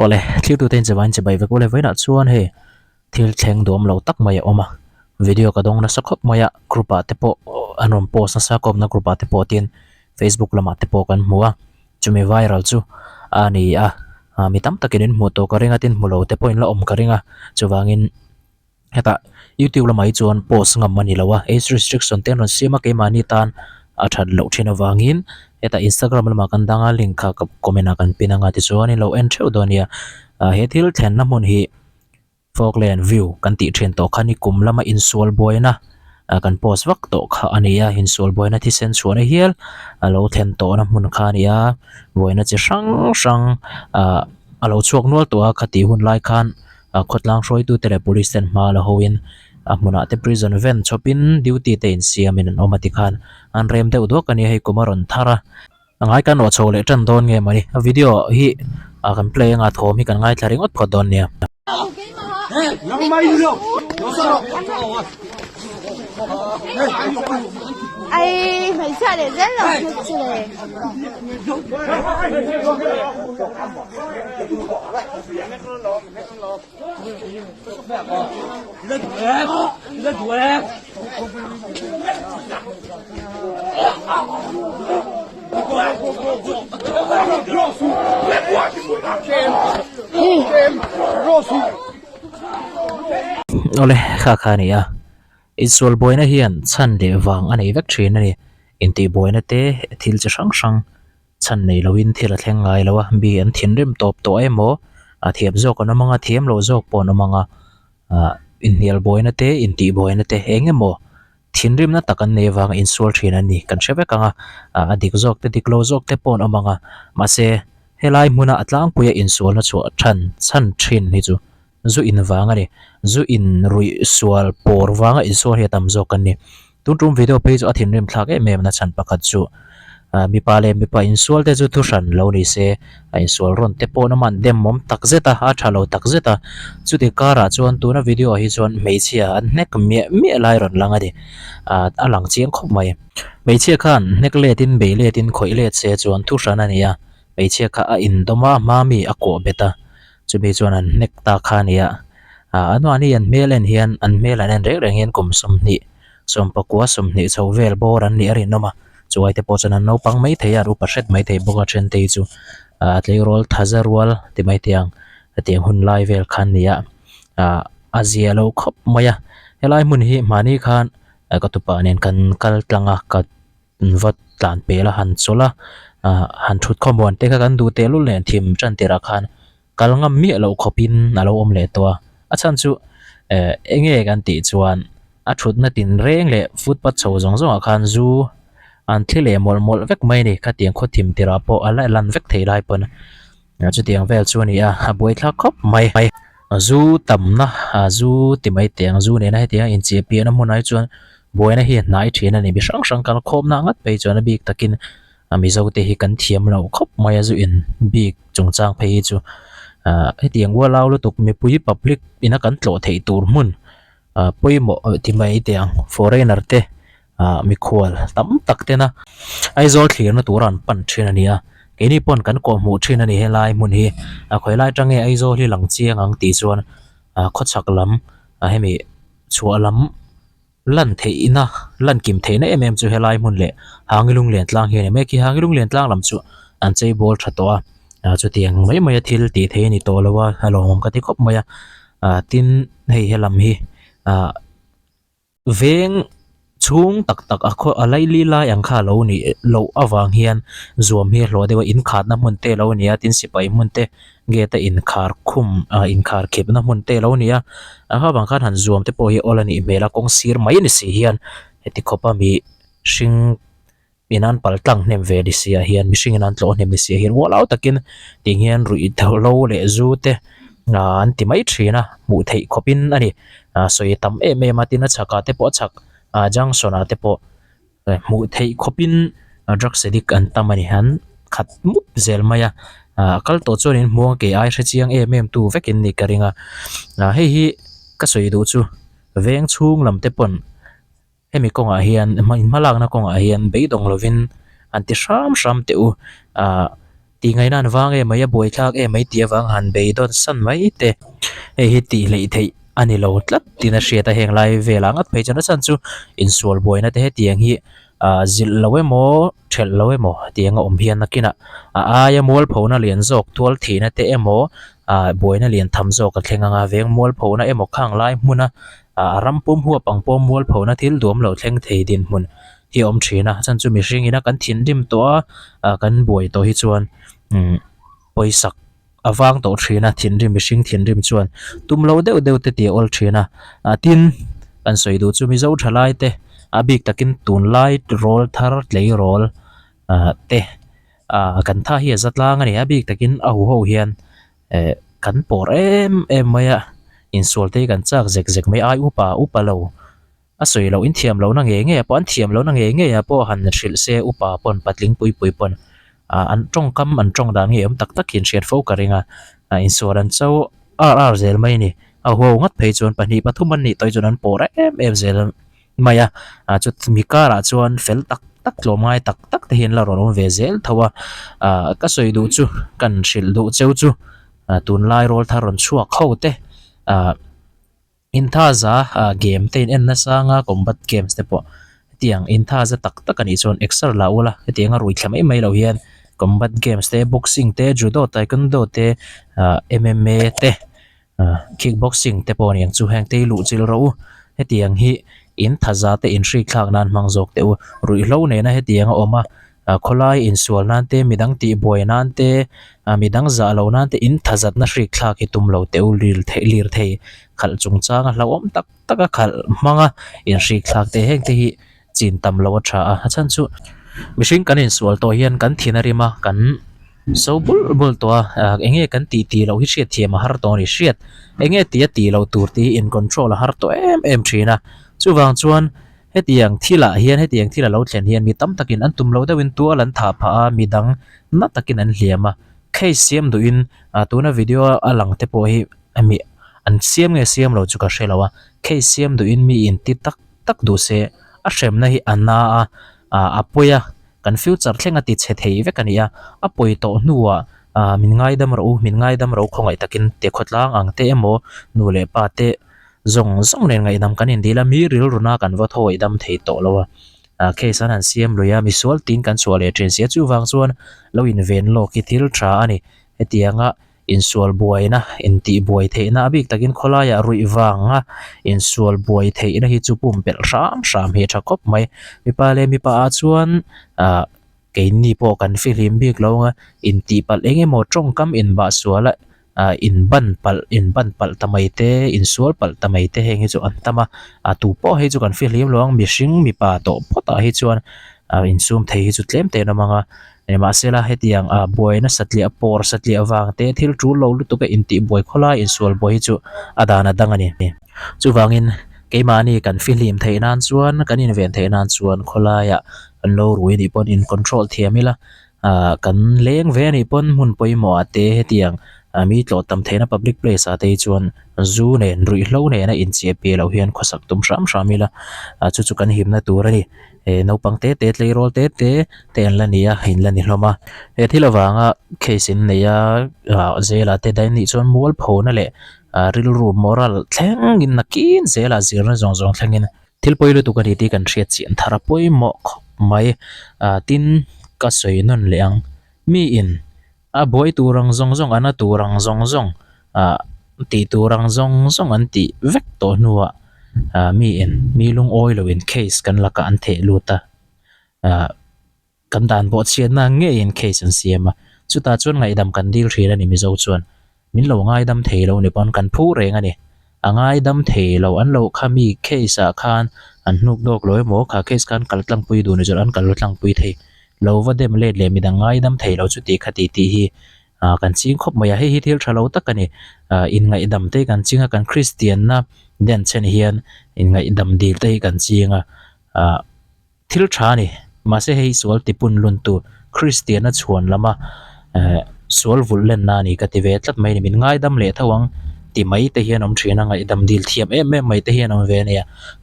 ole thil tu ten chawan chabai vek ole voina chuan he thil thleng dom lo tak mai oma video ka dong na sakhop maya grupa te po anom post na sa kop na grupa te po tin Facebook lama te po kan hmuwa chumi viral chu ani mi tam takin hmu to ka ringa tin hmulo te point la om ka ringa chuwangin heta YouTube lamai chuan post ngam mani lawa age restriction ten ron sima ke mani tan a that lo thina wangin heta Instagram lama kan danga link kha ka comment kan pinanga ti chuan in lo en theu donia he thil thlen na mun hi Falkland view kan ti thren to khani kum lama insual boy na kan post vak to kha ania insual boy na thi sen chuan a hial alo thlen to na mun kha ania boy na chi sang sang alo chuak nual to khati hun lai khan khotlang roi tu tere police ten ma la hoin muna te prison ven chopin duty te in siamin an omati khan an rem te udok ani hei kumaron thara angai kan wa chole tan don nge mani video hi kan play nga thom hi kan ngai thlaring ot phodon nia ai phải sợ để rất là thực sự ole kha kha ni Israel boy na hian chan de wang ani vek thin ani inti boy na te thil chi sang sang chan nei loin thil a thleng ngai lawa bi an thin rim top to emo a thiam zok an manga thiam lo zok pon manga in hial boy na te inti boy na te engemo thin rim na takan ne wang insul thin ani kan cheve kanga adik zok te dik lo zok te pon amanga ma se helai muna atlang puya insul na chu than chan thin hi chu zu in wanga ni zu in rui sual por wanga in so he tam zo kan ni tum video page athin rim thlak e mem na chan pakhat chu mi pa le mi pa in sual te chu thu ran lo ni se in sual ron te po na man dem mom tak zeta a thalo tak zeta chu ti kara chuan tu na video hi chuan meichia an nek mi lai ron langa di a lang chiang khop mai meichia khan nek le tin be le tin khoi le che chuan thu ran ania meichia kha a in doma mami a ko beta chu be chuan an nek ta khania anu ani an melen hian an melan an rek reng hian kum som ni som pakua som ni chhovel bor an ni ari noma chuai te po chan an no pang mai theya ru pashet mai thei boka chen te chu tlei rol thazarwal ti mai tiang atiang hun lai vel khan nia azia lo khop maya helai mun hi mani khan ka tu pa nen kan kal tlanga ka vat tlan pela han chola han thut khomon te ka kan du te lu len thim chan te ra khan kalngam mi lo khopin alo om le to achan chu enge kan ti chuan a thut na tin reng le footpath chho zong zong khan zu an thile mol mol vek mai ni kha tiang kho thim tira po ala lan vek thei lai pon chu tiang vel chu ni a boi thla khop mai zu tam na zu ti mai tiang zu ne na tiang in che pi na munai chuan boi na hi nai thina ni bi sang sang kan khom na ngat pe chuan bik takin ami zo te hi kan thiam lo khop mai zu in bik chung chang phei chu tiang wa lau lu tuk mi pui public ina kan tlo thei tur mun pui mo ti mai tiang foreigner te mi khwal tam tak te na ai zol thlir na turan pan thina nia keni pon kan ko mu thina ni helai mun hi khoi lai tange ai zol hi lang chiang ang ti chuan kho chak lam hemi chua lam lan thei ina lan kim thei na chu helai mun le hangilung len tlang hi ne me ki hangilung len tlang lam chu an chei bol thatwa chu tiang mai mai thil ti thei ni to lawa halom ka ti khop maya tin hei helam hi veng chung tak tak akho alai li lai ang kha lo ni lo awang hian zuam hi hlo dewa in khat na mun te lo nia tin sipai mun te ge ta in khar khum in khar khep na mun te lo nia a ha bang khan han zuam te po hi olani mela kong sir mai ni si hian heti khopa mi shing inan paltlang nem ve di sia hian mishing inan tlo nem di sia hian walau takin ting hian rui tho lo le zu te an ti mai thina mu thei khopin ani soi tam e matina chaka te po chak jang sona te po mu thei khopin drug sedik an tamani han khat mut zel maya kal to chonin muang ke ai chiang tu vekin ni karinga hei hi ka soi du chu veng chung lam te pon hemi konga hian malang na konga hian beidong lovin anti sham te u ti ngai nan wang mai a boi thak mai ti wang han be don san mai te hi ti lei thei ani lo tlat tina hriat a heng lai velang at phei chana chan chu insual boina te he tiang hi zil lowe mo thel lowe mo tianga om hian nakina aya mol phona lian zok tual thina te emo boina lian tham zok a thlenga nga veng mol phona emo khang lai hmuna rampum huwa pangpom mol phona thil dum lo thleng thei din hmun hi om thina chan chu mi hring ina kan thin dim to kan boi to hi chuan poisak awang to thina thin rim mihring thin rim chuan tumlo deuh deuh te ti ol thina tin kan soi du chu mi zo thalai te bik takin tun lai rol thar tlei rol te kan tha hi zatlang ani bik takin au ho hian kan por em maya insol te kan chak zek zek mai ai upa lo soi lo in thiam lo na nge pon thiam lo na nge po han thil se upa pon patling pui pui pon an trong kam an trong dan nge tak tak hin shet fo karinga insurance so ar zel mai ni ho ngat phei chuan pani pathum an ni toi chuan an por em zel maya chut mi kara chuan fel tak tak lomai tak tak te hin la ron ve zel thawa ka soi du chu kan hril du cheu chu tun lai rol tharon chuak ho te in tha za game te en na sanga combat games te po tiang in tha za tak tak ani chon extra la ula tianga rui thlamai mai lo hian combat games te boxing te judo taekwondo te MMA te kickboxing te po niang chu hang te lu chil ro tiang hi in tha za te in ri khlak nan mang jok te rui lo ne na tianga oma kholai in sual nan te midang ti boy nan te midang za lo nan te in thazat na ri khlak hi tum lo te lir thei khal chung changa hlawom tak tak a khal manga in ri khlak te heng te hi chin tam lo tha a chan chu mihring kan in sual to hian kan thinarima kan so bul to enge kan ti lo hi hriat thiam har to ni hriat enge ti lo tur ti in control har to em thina chuwang chuan hetiang thila hian hetiang thila lo thlen hian mi tam takin an tum lo dawin tu alan tha pha midang na takin an hliama khei siam du in tuna video alang te po hi ami an siam nge siam lo chu ka hrelawa khei siam du in mi in ti tak tak du se a hrem na hi anna apoya kan future thlenga ti che thei vekania apoi to nuwa min ngai dam ro khongai takin te khotlang ang te emo nu le pa te zong nen ngai dam kan in dila mi ril runa kan va thoi dam thei to lowa case an siam loya mi sual tin kan sual e tren sia chu wang chuan lo in ven lo ki thil tha ani hetianga in sual boina in ti boi theina abik takin kholaya rui wanga in sual boi theina hi chu pum pel ram he tha kop mai mi pa le mi pa a chuan ke ni po kan film bik lo in ti pal enge mo tong kam in ba suala in ban pal tamai te in sual pal tamai te hengi chu antama tu po he chu kan film lo mi hring mi pa to phota hi chuan in sum thei hi chu tlem te na manga ma sela hetiang boy na satli por satli awang te thil tu lo lu tu ka in ti boy khola in sual boy chu adana dangani chu wangin keimani kan film thei nan chuan kan in ven thei nan chuan khola ya an lo rui ni pon in control thiamila kan leng ve ni pon mun poimo ate hetiang mi tlo tam theina public place ate chuan zu nen rui hlo ne na in che pe lo hian khosak tum ramila chu chu kan himna turani no pangte te tlei rol te ten la nia hin la ni hloma thilawanga keisin neya zela te dai ni chuan mol phona le ril ru moral thleng in nakin zela zirna zong thlengin thil poilu tu kan ti kan hriat chin thara poi mo mai tin ka soinon leang mi in boy turang zong ana turang zong ti turang zong an ti vek to nuwa mi in mi lung oil in case kan laka an the luta kan dan bo chian na nge in case an siama chuta chuan ngai dam kan dil thira ni mi zo chuan min lo ngai dam theilo ni pon kan phu reng ani angai dam theilo an lo khami case a khan an nuk dok loi mo kha case kan kaltlang pui du ni jor an kaltlang pui thei lo va dem le mi dang ngai dam theilo chu ti khati ti hi kan ching khop maya hi thil thalo takani in ngai dam te kan chinga kan christian na den chen hian in ngai dam dil te kan chinga thil thani ma se hei sual tipun lun tu christian na chuan lama sual vullen na ni ka ti ve tlat mai ni min ngai dam le thawang ti mai te hian om thina ngai dam dil thiam em mai te hian om ve ne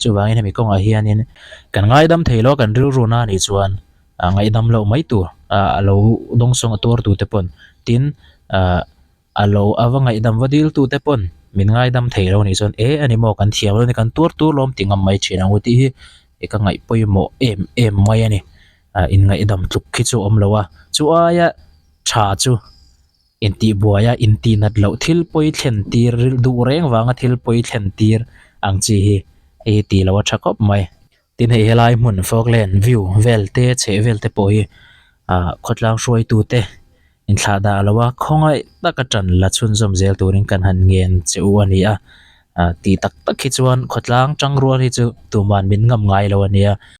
chu wangin mi konga hian in kan ngai dam theilo kan ril ru na ni chuan ngai dam lo mai tu alo dong song ator tu te pon tin alo awangai dam wadil tu te pon min ngai dam theilo ni chon ani mo kan thiam lo ni kan tur lom tingam mai china uti hi eka ngai poimo em mai ani in ngai dam tluk khi chu om lowa chu aya tha chu in ti buaya in ti nat lo thil poi thlen tir du reng wanga thil poi thlen tir ang chi hi ti lo thakop mai tin hei helai mun fogland view velte che velte poi khotlang shroi tu te in thla da lawa khongai takatan la chun zom zel turin kan han ngen cheu ani ti tak tak hi chuan khotlang tang rual hi chu tuman min ngam ngai lo ania